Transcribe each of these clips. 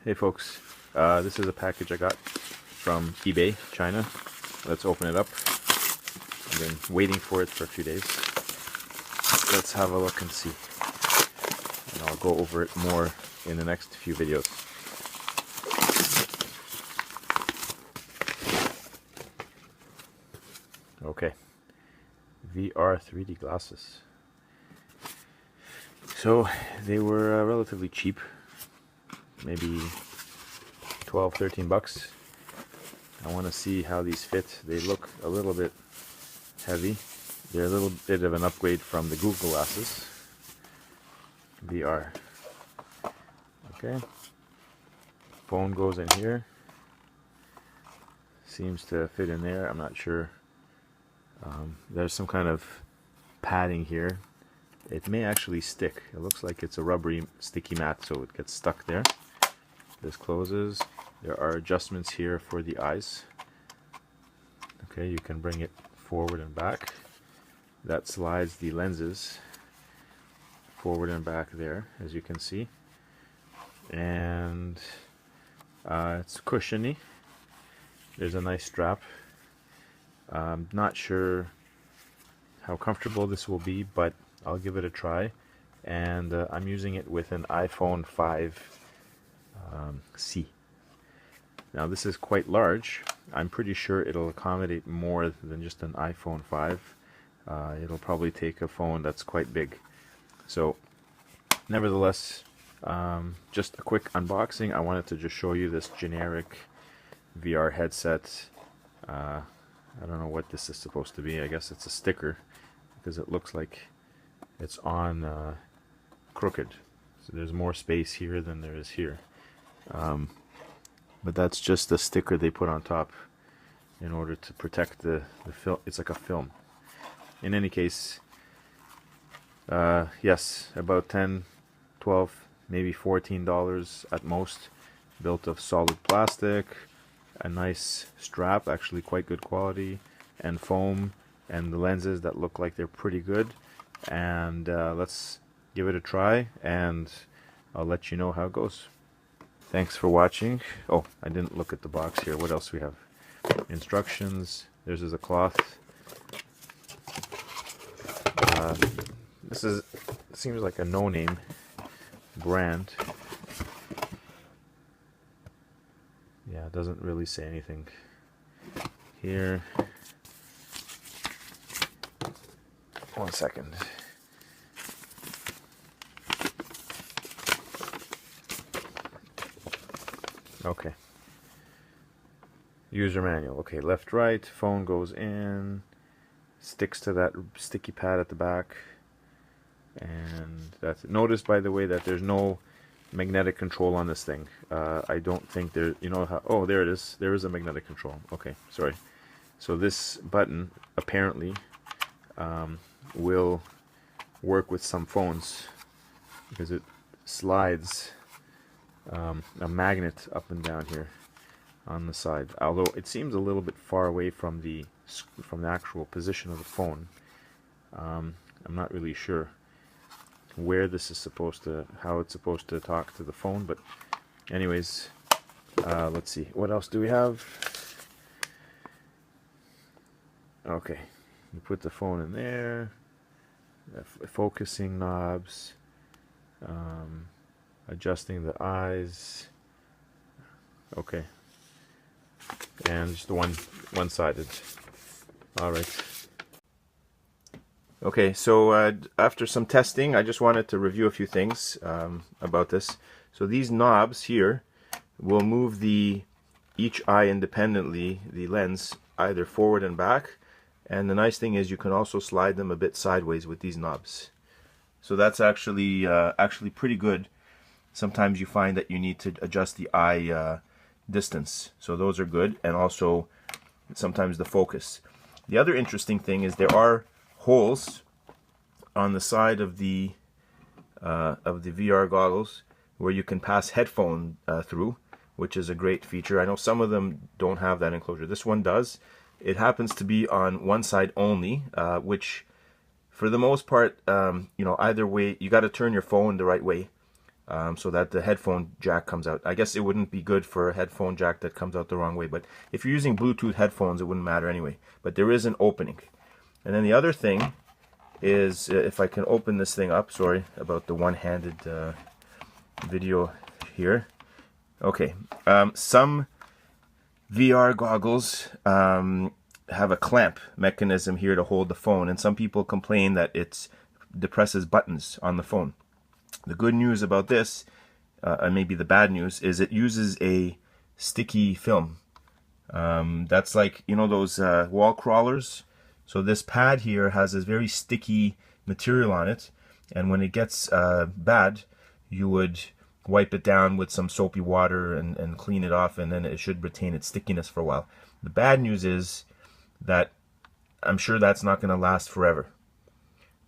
Hey folks, this is a package I got from eBay, China. Let's open it up. I've been waiting for it for a few days. Let's have a look and see. And I'll go over it more in the next few videos. Okay, VR 3D glasses. So they were relatively cheap, maybe 12, 13 bucks. I want to see how these fit. They look a little bit heavy. They're a little bit of an upgrade from the Google glasses. VR. Okay. Phone goes in here. Seems to fit in there. I'm not sure. There's some kind of padding here. It may actually stick. It looks like it's a rubbery sticky mat, so it gets stuck there. This closes. There are adjustments here for the eyes. Okay, you can bring it forward and back. That slides the lenses forward and back there, as you can see. And it's cushiony. There's a nice strap. I'm not sure how comfortable this will be, but I'll give it a try. And I'm using it with an iPhone 5C. Now this is quite large. I'm pretty sure it'll accommodate more than just an iPhone 5. It'll probably take a phone that's quite big. So nevertheless, just a quick unboxing. I wanted to just show you this generic VR headset. I don't know what this is supposed to be. I guess it's a sticker because it looks like it's on crooked. So there's more space here than there is here. But that's just the sticker they put on top in order to protect the film. It's like a film. In any case, yes, about 10, 12, maybe $14 at most, built of solid plastic, a nice strap, actually quite good quality, and foam, and the lenses that look like they're pretty good. And let's give it a try, and I'll let you know how it goes. Thanks for watching. Oh, I didn't look at the box here. What else we have? Instructions. There's a cloth. This seems like a no-name brand. Yeah, it doesn't really say anything here. One second. Okay. User manual. Okay, left, right. Phone goes in. Sticks to that sticky pad at the back. And that's it. Notice, by the way, that there's no magnetic control on this thing. I don't think there, you know how, oh, there it is. There is a magnetic control. Okay, sorry. So this button apparently will work with some phones because it slides a magnet up and down here on the side, although it seems a little bit far away from the actual position of the phone. I'm not really sure where this is supposed to, how it's supposed to talk to the phone, but anyways, let's see, what else do we have? Okay, you put the phone in there, focusing knobs, adjusting the eyes. Okay, and just the one-sided. All right. Okay, so after some testing, I just wanted to review a few things about this. So these knobs here will move each eye independently, the lens, either forward and back. And the nice thing is you can also slide them a bit sideways with these knobs. So that's actually pretty good. Sometimes you find that you need to adjust the eye distance. So those are good, and also sometimes the focus. The other interesting thing is there are holes on the side of the VR goggles where you can pass headphone through, which is a great feature. I know some of them don't have that enclosure. This one does. It happens to be on one side only, which for the most part, you know, either way, you got to turn your phone the right way. so that the headphone jack comes out. I guess it wouldn't be good for a headphone jack that comes out the wrong way, but if you're using Bluetooth headphones, it wouldn't matter anyway. But there is an opening. And then the other thing is, if I can open this thing up, sorry about the one-handed video here. Okay, some VR goggles have a clamp mechanism here to hold the phone, and some people complain that it depresses buttons on the phone. The good news about this, and maybe the bad news, is it uses a sticky film. That's like, you know, those wall crawlers. So this pad here has this very sticky material on it, and when it gets bad, you would wipe it down with some soapy water and clean it off, and then it should retain its stickiness for a while. The bad news is that I'm sure that's not going to last forever.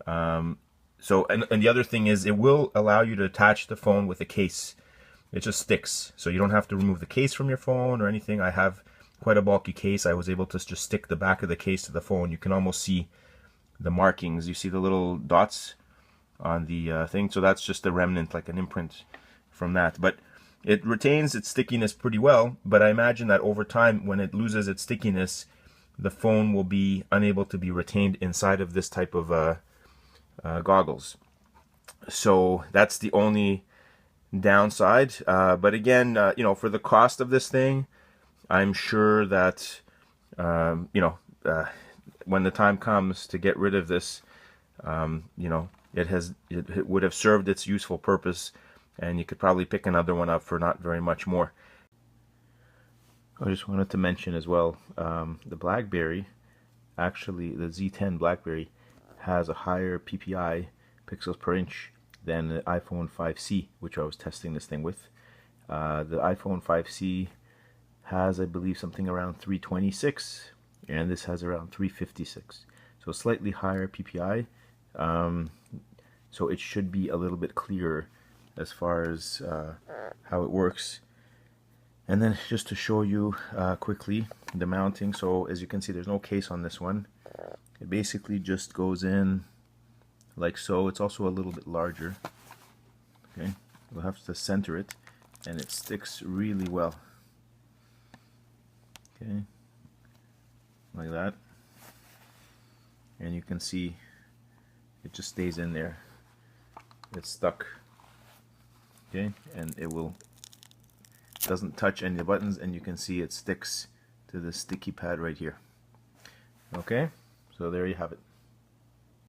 So, and the other thing is, it will allow you to attach the phone with a case. It just sticks, so you don't have to remove the case from your phone or anything. I have quite a bulky case. I was able to just stick the back of the case to the phone. You can almost see the markings. You see the little dots on the thing, so that's just a remnant, like an imprint from that. But it retains its stickiness pretty well, but I imagine that over time, when it loses its stickiness, the phone will be unable to be retained inside of this type of goggles. So that's the only downside. But again, you know, for the cost of this thing, I'm sure that you know, when the time comes to get rid of this, you know, it would have served its useful purpose, and you could probably pick another one up for not very much more. I just wanted to mention as well, the BlackBerry, actually the Z10 BlackBerry, has a higher PPI, pixels per inch, than the iPhone 5C, which I was testing this thing with. The iPhone 5C has, I believe, something around 326, and this has around 356. So slightly higher PPI. So it should be a little bit clearer as far as how it works. And then just to show you quickly the mounting. So as you can see, there's no case on this one. It basically just goes in like so. It's also a little bit larger. Okay, we'll have to center it, and it sticks really well. Okay, like that. And you can see it just stays in there. It's stuck. Okay, and it doesn't touch any of the buttons, and you can see it sticks to the sticky pad right here. Okay, so there you have it.